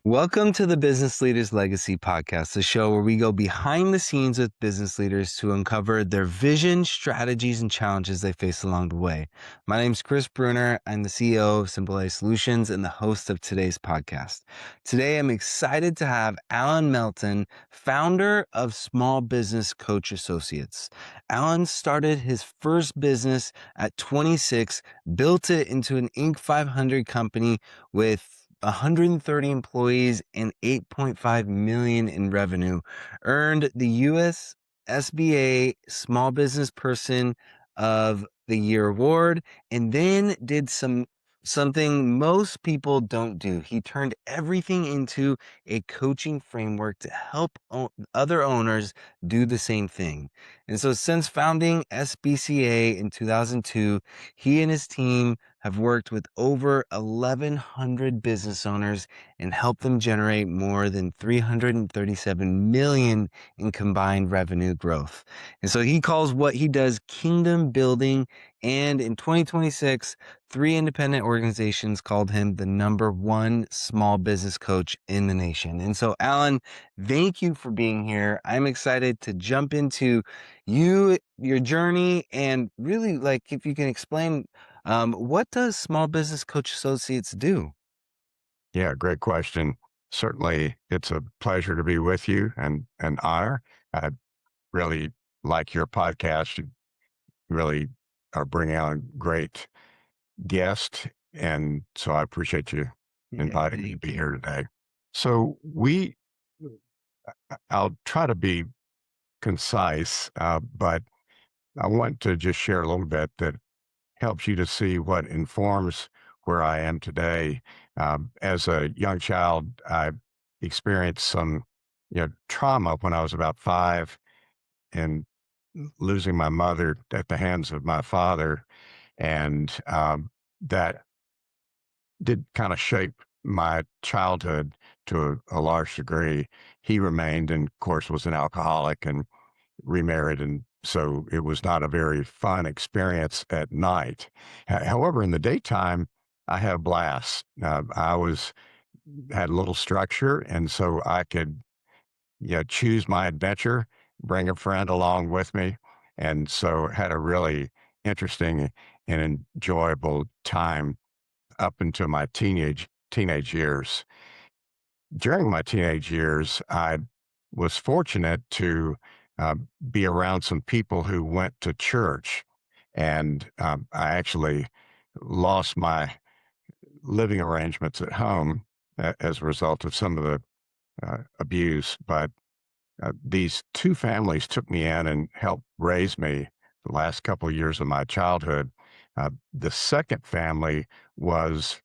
Welcome to the Business Leaders Legacy Podcast, the show where we go behind the scenes with business leaders to uncover their vision, strategies, and challenges they face along the way. My name is Chris Bruner. I'm the CEO of Simple A Solutions and the host of today's podcast. Today, I'm excited to have Alan Melton, founder of Small Business Coach Associates. Alan started his first business at 26, built it into an Inc. 500 company with 130 employees and 8.5 million in revenue, earned the US SBA Small Business Person of the Year award, and then did something most people don't do. He turned everything into a coaching framework to help other owners do the same thing. And so since founding SBCA in 2002, he and his team have worked with over 1,100 business owners and helped them generate more than 337 million in combined revenue growth. And so he calls what he does kingdom building. And in 2026, 3 independent organizations called him the #1 small business coach in the nation. And so, Alan, thank you for being here. I'm excited to jump into your journey, and really, like, if you can explain, what does Small Business Coach Associates do? Yeah, great question. Certainly, it's a pleasure to be with you and an honor. I really like your podcast. You really are bringing on great guests. And so I appreciate you Yeah, inviting me to thank be you. here today. So I'll try to be concise, but I want to just share a little bit that helps you to see what informs where I am today. As a young child, I experienced some, trauma when I was about 5 and losing my mother at the hands of my father, and that did kind of shape my childhood to a large degree. He remained, and of course, was an alcoholic and remarried, and so it was not a very fun experience at night. However, in the daytime, I had a blast. I was had a little structure, and so I could, choose my adventure, bring a friend along with me, and so had a really interesting and enjoyable time up until my teenage years. During my teenage years, I was fortunate to uh, be around some people who went to church. And I actually lost my living arrangements at home as a result of some of the abuse. But these two families took me in and helped raise me the last couple of years of my childhood. The second family was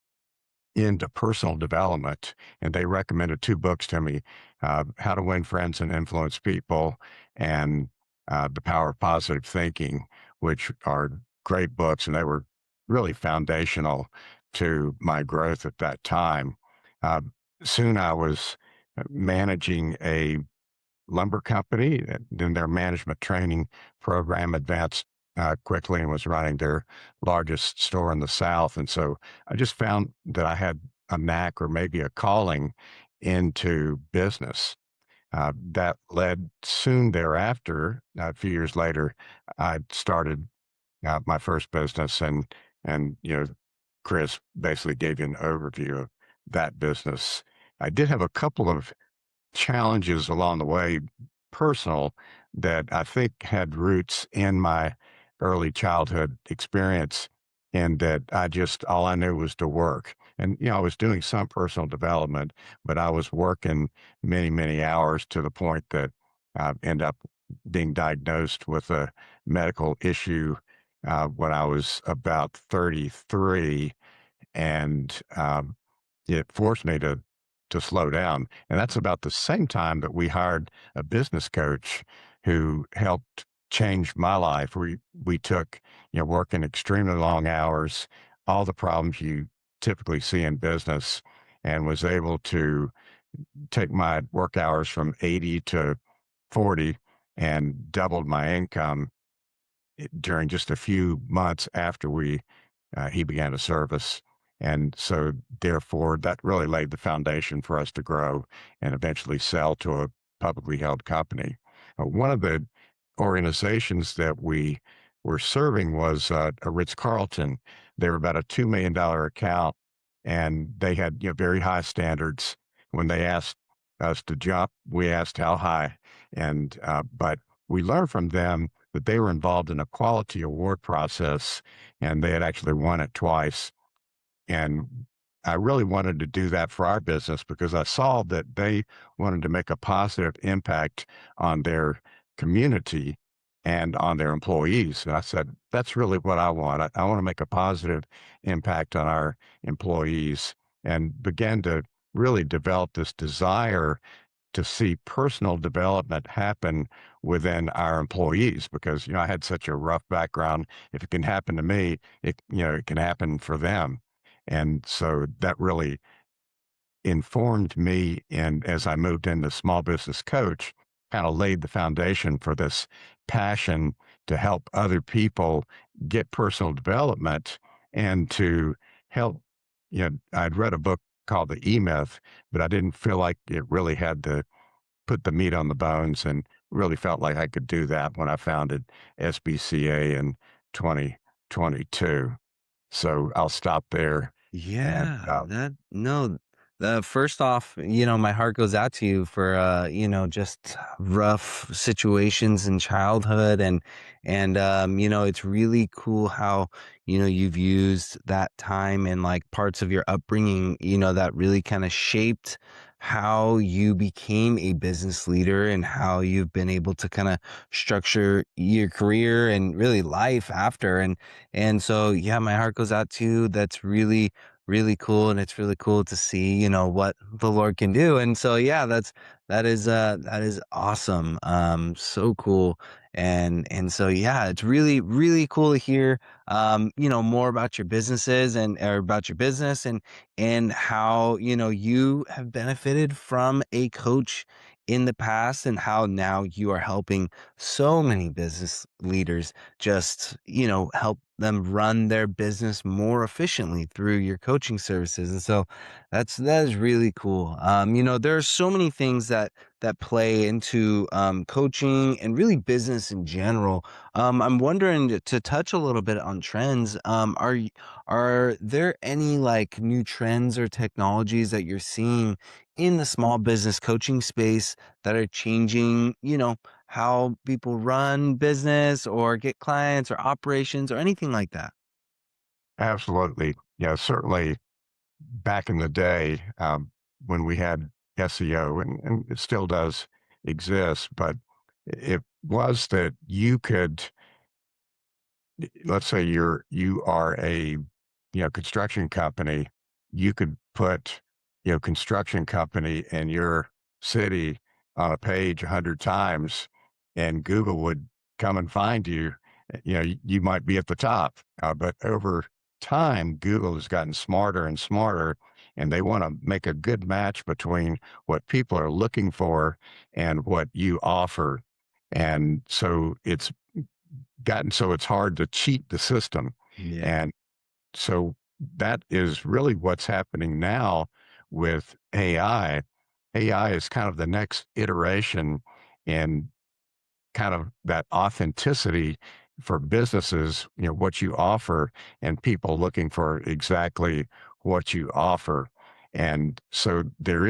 into personal development, and they recommended 2 books to me, How to Win Friends and Influence People and The Power of Positive Thinking, which are great books, and they were really foundational to my growth at that time. Uh, Soon I was managing a lumber company, and then their management training program advanced quickly and was running their largest store in the South. And so I just found that I had a knack or maybe a calling into business. That led soon thereafter, a few years later, I started my first business, and Chris basically gave you an overview of that business. I did have a couple of challenges along the way, personal, that I think had roots in my early childhood experience, and that all I knew was to work. And, I was doing some personal development, but I was working many, many hours to the point that I ended up being diagnosed with a medical issue when I was about 33. And it forced me to slow down. And that's about the same time that we hired a business coach who helped change my life. We took, working extremely long hours, all the problems you typically see in business, and was able to take my work hours from 80 to 40 and doubled my income during just a few months after we he began to service. And so, therefore, that really laid the foundation for us to grow and eventually sell to a publicly held company. One of the organizations that we were serving was a Ritz Carlton. They were about a $2 million account, and they had very high standards. When they asked us to jump, we asked how high, and but we learned from them that they were involved in a quality award process, and they had actually won it twice. And I really wanted to do that for our business because I saw that they wanted to make a positive impact on their community and on their employees. And I said, that's really what I want. I want to make a positive impact on our employees, and began to really develop this desire to see personal development happen within our employees because I had such a rough background. If it can happen to me, it can happen for them. And so that really informed me, and as I moved into small business coach, kind of laid the foundation for this passion to help other people get personal development and to help. I'd read a book called The E-Myth, but I didn't feel like it really had the put the meat on the bones, and really felt like I could do that when I founded SBCA in 2022. So I'll stop there. And Yeah, that no, first off, my heart goes out to you for just rough situations in childhood and it's really cool how, you've used that time and like parts of your upbringing, that really kind of shaped how you became a business leader and how you've been able to kind of structure your career and really life after. And so, yeah, my heart goes out to you. That's really, really cool. And it's really cool to see, what the Lord can do. And so, yeah, that is awesome. So cool. And so, yeah, it's really, really cool to hear, more about your businesses or about your business and how, you have benefited from a coach in the past and how now you are helping so many business leaders just, help them run their business more efficiently through your coaching services. And so that is really cool. There are so many things that play into coaching and really business in general. I'm wondering to touch a little bit on trends. Are there any like new trends or technologies that you're seeing in the small business coaching space that are changing, how people run business or get clients or operations or anything like that? absolutely, certainly back in the day, when we had SEO, and it still does exist, but it was that you could, let's say you are a construction company, you could put construction company in your city on a page 100 times, and Google would come and find you. You might be at the top, but over time Google has gotten smarter and smarter, and they want to make a good match between what people are looking for and what you offer. And so it's gotten so it's hard to cheat the system. Yeah. And so that is really what's happening now with AI. AI is kind of the next iteration in kind of that authenticity for businesses, what you offer, and people looking for exactly what you offer. And so there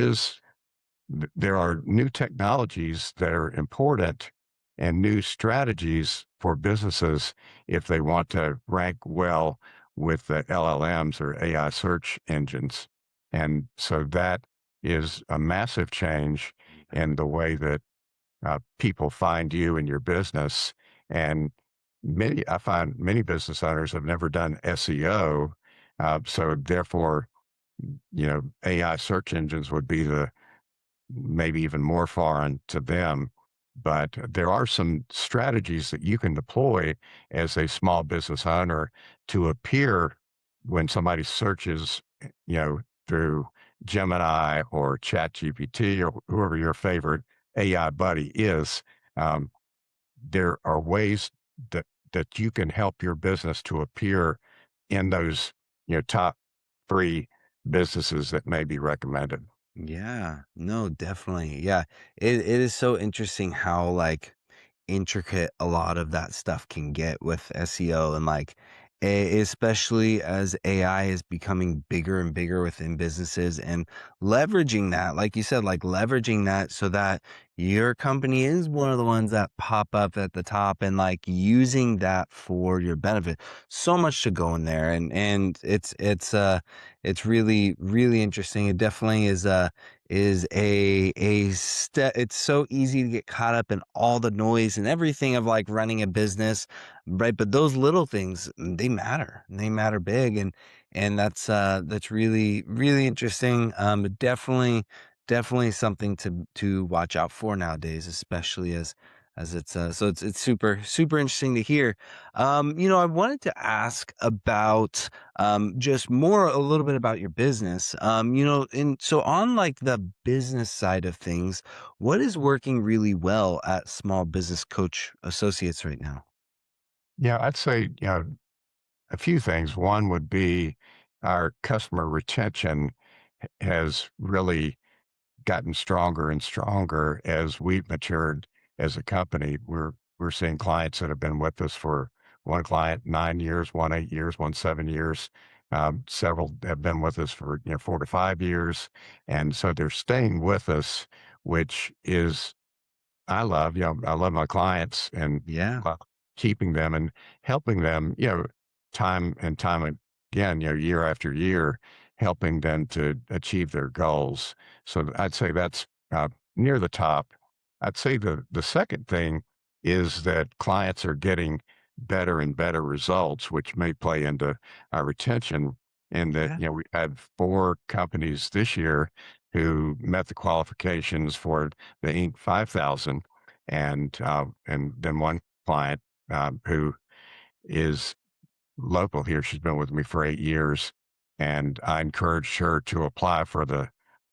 are new technologies that are important and new strategies for businesses if they want to rank well with the LLMs or AI search engines. And so that is a massive change in the way that people find you and your business. And I find many business owners have never done SEO. So therefore, AI search engines would be the maybe even more foreign to them. But there are some strategies that you can deploy as a small business owner to appear when somebody searches, through Gemini or ChatGPT or whoever your favorite AI buddy is. Um, there are ways that you can help your business to appear in those top free businesses that may be recommended. Yeah, no, definitely. Yeah. It is so interesting how like intricate a lot of that stuff can get with SEO and like especially as AI is becoming bigger and bigger within businesses and leveraging that, like you said, like leveraging that so that your company is one of the ones that pop up at the top and like using that for your benefit. So much to go in there and it's really really interesting. It definitely is a step. It's so easy to get caught up in all the noise and everything of like running a business, right? But those little things, they matter. They matter big, and that's really really interesting. Definitely something to watch out for nowadays, especially as it's so it's super super interesting to hear. I wanted to ask about just more a little bit about your business. And so on like the business side of things, what is working really well at Small Business Coach Associates right now? Yeah, I'd say, a few things. One would be our customer retention has really gotten stronger and stronger as we've matured as a company. We're seeing clients that have been with us for one client 9 years, one 8 years, one 7 years. Several have been with us for 4 to 5 years, and so they're staying with us, which is I love my clients and Yeah, love keeping them and helping them, time and time again, year after year, helping them to achieve their goals. So I'd say that's near the top. I'd say the second thing is that clients are getting better and better results, which may play into our retention. And that, yeah, we had 4 companies this year who met the qualifications for the Inc. 5000, and then one client who is local here. She's been with me for 8 years, and I encouraged her to apply for the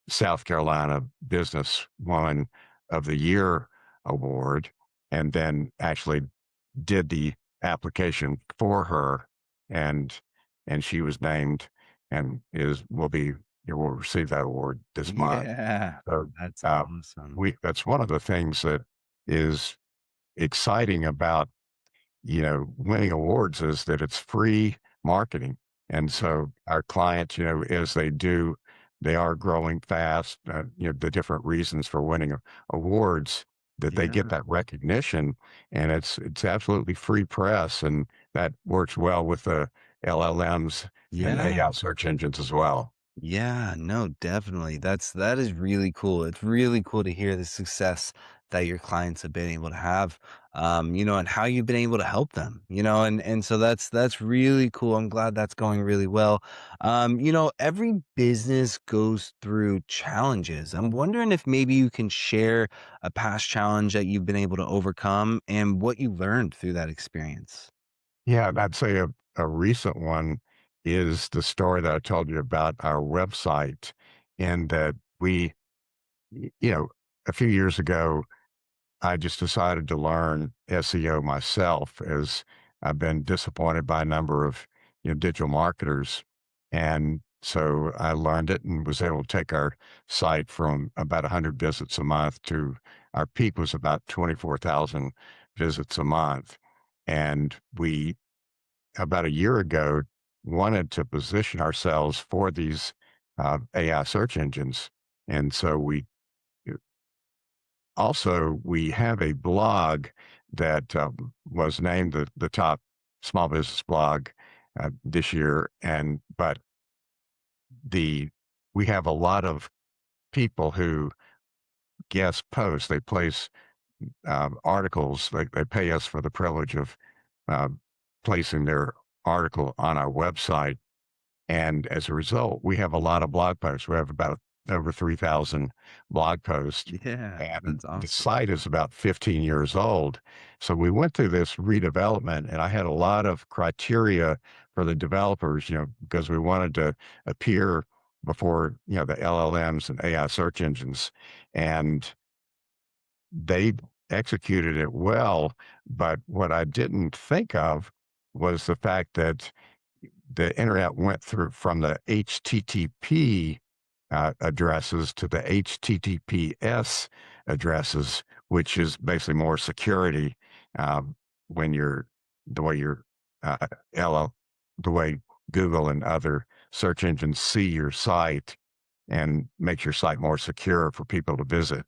South Carolina Business Woman of the Year award, and then actually did the application for her, and she was named and is will receive that award this month. yeah. So, That's uh, awesome. we that's one of the things that is exciting about, winning awards is that it's free marketing. And so our clients, as they are growing fast, the different reasons for winning awards, that they get Yeah, that recognition, and it's absolutely free press, and that works well with the LLMs and yeah. AI search engines as well. Yeah, no, definitely. That is really cool. It's really cool to hear the success that your clients have been able to have, and how you've been able to help them, and so that's really cool. I'm glad that's going really well. Every business goes through challenges. I'm wondering if maybe you can share a past challenge that you've been able to overcome and what you learned through that experience. Yeah, and I'd say a recent one is the story that I told you about our website, and that y- you know, a few years ago, I just decided to learn SEO myself as I've been disappointed by a number of, digital marketers. And so I learned it and was able to take our site from about 100 visits a month to our peak was about 24,000 visits a month. And we about a year ago wanted to position ourselves for these AI search engines. And so we have a blog that was named the top small business blog this year. And but the we have a lot of people who guest post. They place articles. They pay us for the privilege of uh, placing their article on our website. And as a result, we have a lot of blog posts. We have about over 3,000 blog posts, Yeah, and that's the awesome. site is about 15 years old. So we went through this redevelopment, and I had a lot of criteria for the developers, because we wanted to appear before, the LLMs and AI search engines. And they executed it well. But what I didn't think of was the fact that the internet went through from the HTTP addresses to the HTTPS addresses, which is basically more security um, when you're the way you're uh, LL, the way Google and other search engines see your site and makes your site more secure for people to visit.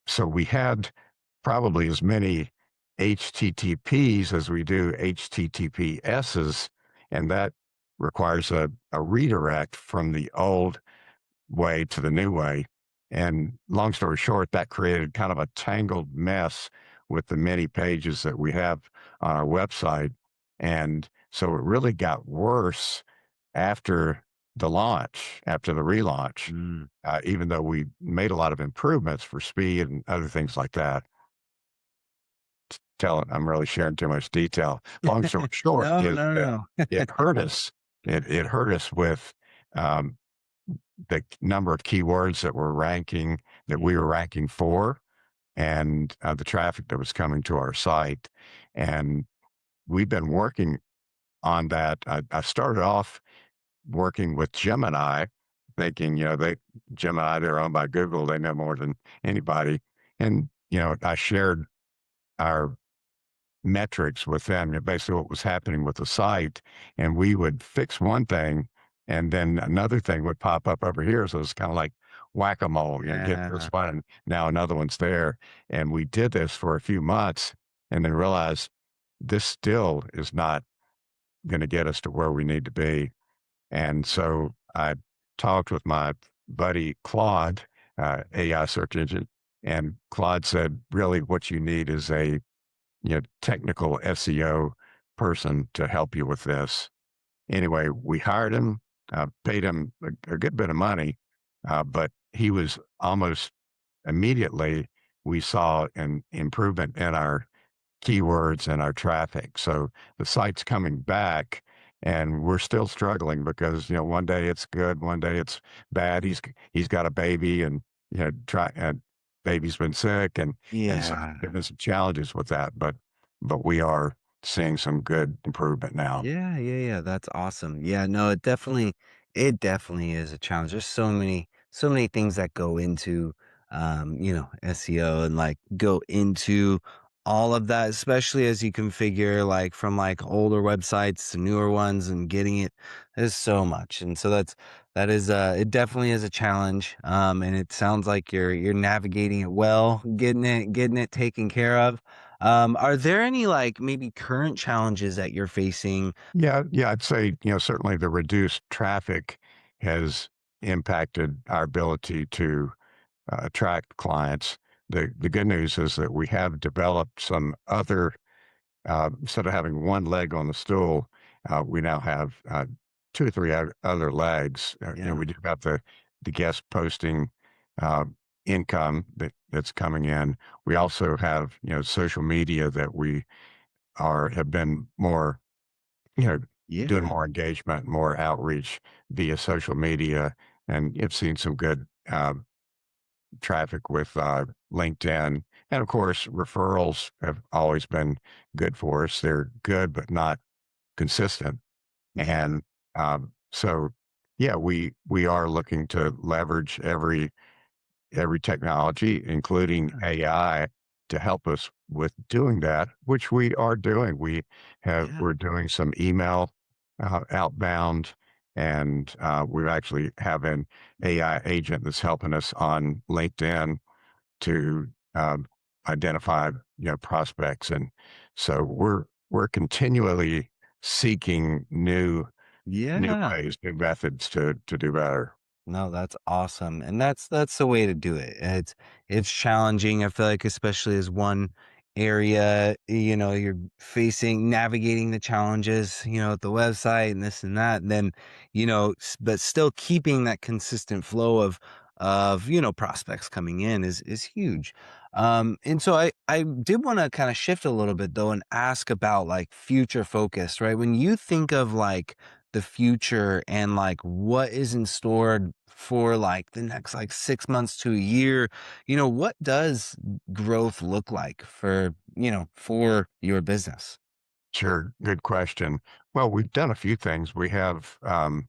So we had probably as many HTTPs as we do HTTPSs, and that requires a redirect from the old way to the new way. And long story short, that created kind of a tangled mess with the many pages that we have on our website. And so it really got worse after the launch, after the relaunch, Mm. even though we made a lot of improvements for speed and other things like that. I'm really sharing too much detail. Long story short No, is no, that no. it hurt us. It hurt us with um, the number of keywords that we Mm. were ranking for, and the traffic that was coming to our site. And we've been working on that. I started off working with Gemini, thinking, Gemini, they're owned by Google, they know more than anybody. And, I shared our metrics with them, basically what was happening with the site. And we would fix one thing and then another thing would pop up over here. So it's kind of like whack-a-mole, get this Yeah. one and now another one's there. And we did this for a few months and then realized this still is not going to get us to where we need to be. And so I talked with my buddy Claude, AI search engine, and Claude said, really what you need is a technical SEO person to help you with this. Anyway, we hired him, paid him a good bit of money, but he was almost immediately, we saw an improvement in our keywords and our traffic. So the site's coming back and we're still struggling because, one day it's good, one day it's bad. He's got a baby and, baby's been sick and so Yeah. there's been some challenges with that, but we are seeing some good improvement now. Yeah, yeah, yeah, that's awesome. Yeah, no, it definitely is a challenge. There's so many things that go into SEO and like go into all of that, especially as you configure like from like older websites to newer ones and getting it. There's so much. And so it definitely is a challenge. And it sounds like you're navigating it well, getting it taken care of. Are there any like maybe current challenges that you're facing? Yeah, yeah, I'd say, certainly the reduced traffic has impacted our ability to attract clients. The good news is that we have developed some other, instead of having one leg on the stool, we now have two or three other legs. Yeah. We do have the guest posting uh, income that's coming in. We also have, social media that we have been more, you know, doing Yeah. more engagement, more outreach via social media, and you've seen some good traffic with LinkedIn. And of course, referrals have always been good for us. They're good, but not consistent. Yeah. And so, yeah, we are looking to leverage every technology, including Yeah. AI, to help us with doing that, which we are doing. Yeah. We're doing some email outbound, and we actually have an AI agent that's helping us on LinkedIn to identify prospects, and so we're continually seeking new Yeah. ways, new methods to do better. No, that's awesome, and that's the way to do it. It's challenging, I feel like, especially as one area, you're facing navigating the challenges, at the website and this and that, and then, but still keeping that consistent flow of, prospects coming in is huge. And so I did wanna kinda shift a little bit though and ask about, like, future focus, right? When you think of, like, the future and like what is in store for like the next like 6 months to a year, what does growth look like for your business? Sure. Good question. Well, we've done a few things. We have, uh,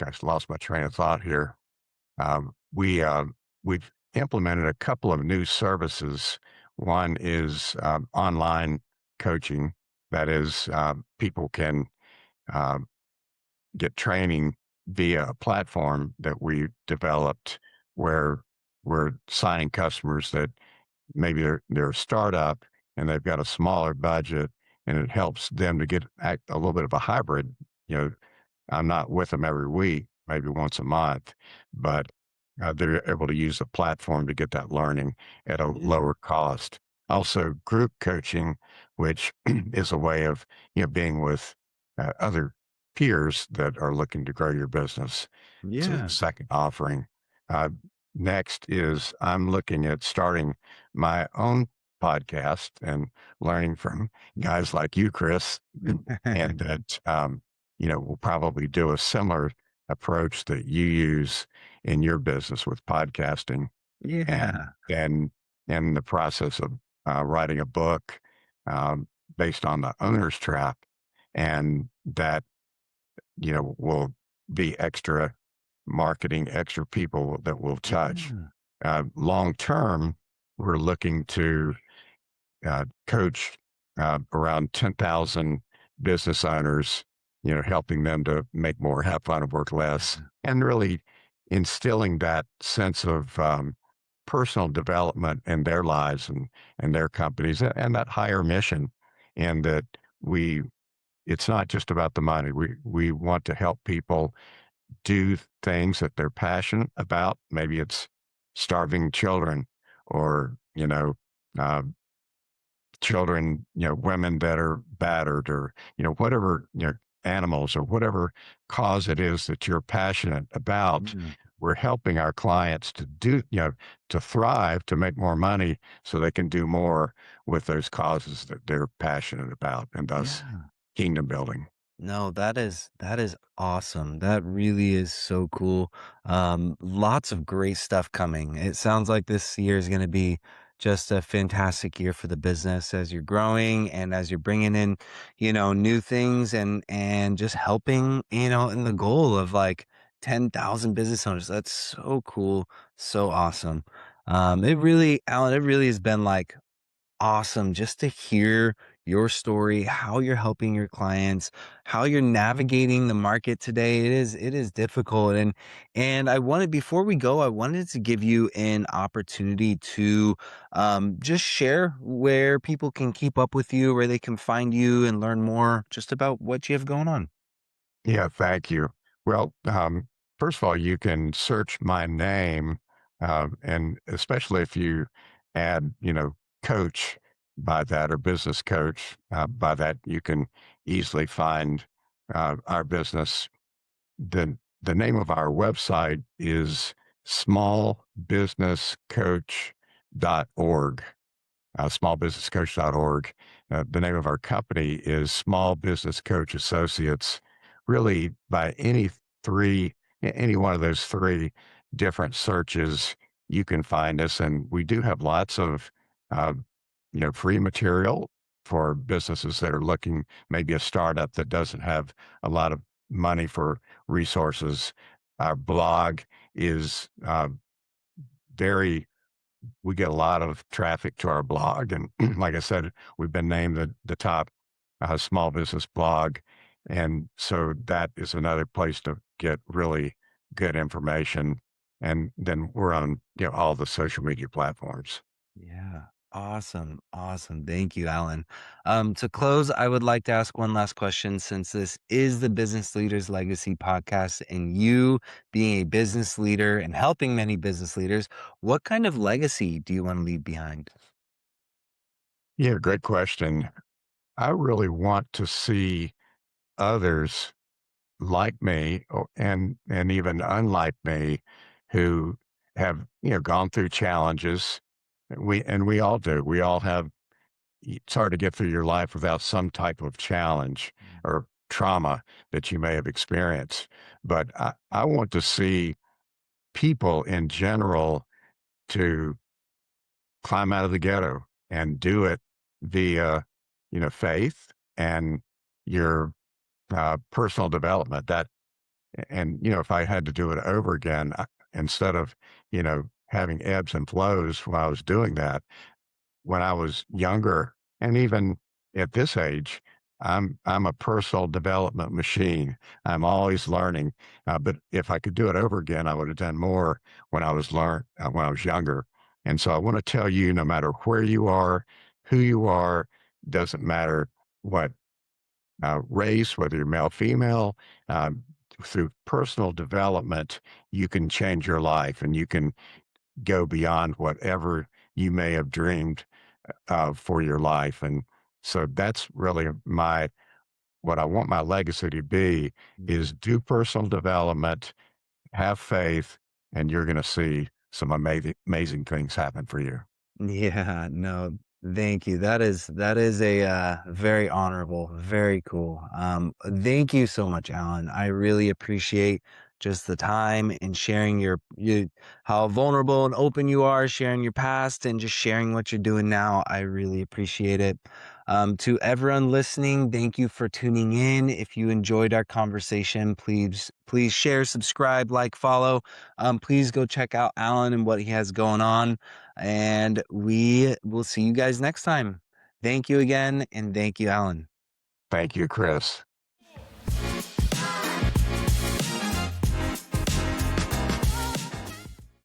gosh, lost my train of thought here. We've implemented a couple of new services. One is online coaching. That is, people can um, get training via a platform that we developed where we're signing customers that maybe they're a startup and they've got a smaller budget, and it helps them to get a little bit of a hybrid. You know, I'm not with them every week, maybe once a month, but they're able to use the platform to get that learning at a Yeah. lower cost. Also, group coaching, which is a way of being with other peers that are looking to grow your business. So, the Yeah. second offering. Uh, Next is I'm looking at starting my own podcast and learning from guys like you, Chris, and that we'll probably do a similar approach that you use in your business with podcasting, and Yeah. then in the process of writing a book based on the owner's trap, and that will be extra marketing, extra people that we'll touch. Yeah. Long term, we're looking to coach around 10,000 business owners, helping them to make more, have fun, and work less, and really instilling that sense of personal development in their lives and their companies, and that higher mission. And that we, it's not just about the money. We want to help people do things that they're passionate about. Maybe it's starving children, or uh, children, women that are battered, or, whatever, animals, or whatever cause it is that you're passionate about. Yeah. We're helping our clients to do, to thrive, to make more money so they can do more with those causes that they're passionate about, and thus Yeah. kingdom building. No, that is awesome. That really is so cool. Lots of great stuff coming. It sounds like this year is going to be just a fantastic year for the business as you're growing and as you're bringing in, new things and just helping, in the goal of like 10,000 business owners. That's so cool, so awesome. It really, Alan, it really has been like awesome just to hear your story, how you're helping your clients, how you're navigating the market today. It is difficult. And I wanted, before we go, I wanted to give you an opportunity to just share where people can keep up with you, where they can find you and learn more just about what you have going on. Yeah, thank you. Well, first of all, you can search my name, and especially if you add, coach by that, or business coach by that, you can easily find our business. The name of our website is smallbusinesscoach.org, smallbusinesscoach.org. The name of our company is Small Business Coach Associates. Really, by any one of those three different searches, you can find us. And we do have lots of, uh, free material for businesses that are looking, maybe a startup that doesn't have a lot of money for resources. Our blog is very we get a lot of traffic to our blog. And like I said, we've been named the top small business blog. And so that is another place to get really good information. And then we're on, all the social media platforms. Yeah. Awesome. Awesome. Thank you, Alan. To close, I would like to ask one last question, since this is the Business Leaders Legacy podcast and you being a business leader and helping many business leaders, what kind of legacy do you want to leave behind? Yeah, great question. I really want to see others like me, and even unlike me, who have, gone through challenges. We all do. We all have. It's hard to get through your life without some type of challenge or trauma that you may have experienced. But I want to see people in general to climb out of the ghetto and do it via, faith and your personal development. And if I had to do it over again, instead of having ebbs and flows while I was doing that, when I was younger, and even at this age, I'm a personal development machine. I'm always learning. But if I could do it over again, I would have done more when I was younger. And so I want to tell you, no matter where you are, who you are, doesn't matter what race, whether you're male, female, um, through personal development, you can change your life and you can go beyond whatever you may have dreamed for your life. And so that's really what I want my legacy to be is do personal development, have faith, and you're going to see some amazing things happen for you. Yeah, no, thank you. That is a very honorable, very cool. Thank you so much, Alan. I really appreciate just the time and sharing how vulnerable and open you are, sharing your past and just sharing what you're doing now. I really appreciate it. To everyone listening, thank you for tuning in. If you enjoyed our conversation, please share, subscribe, like, follow. Please go check out Alan and what he has going on. And we will see you guys next time. Thank you again. And thank you, Alan. Thank you, Chris.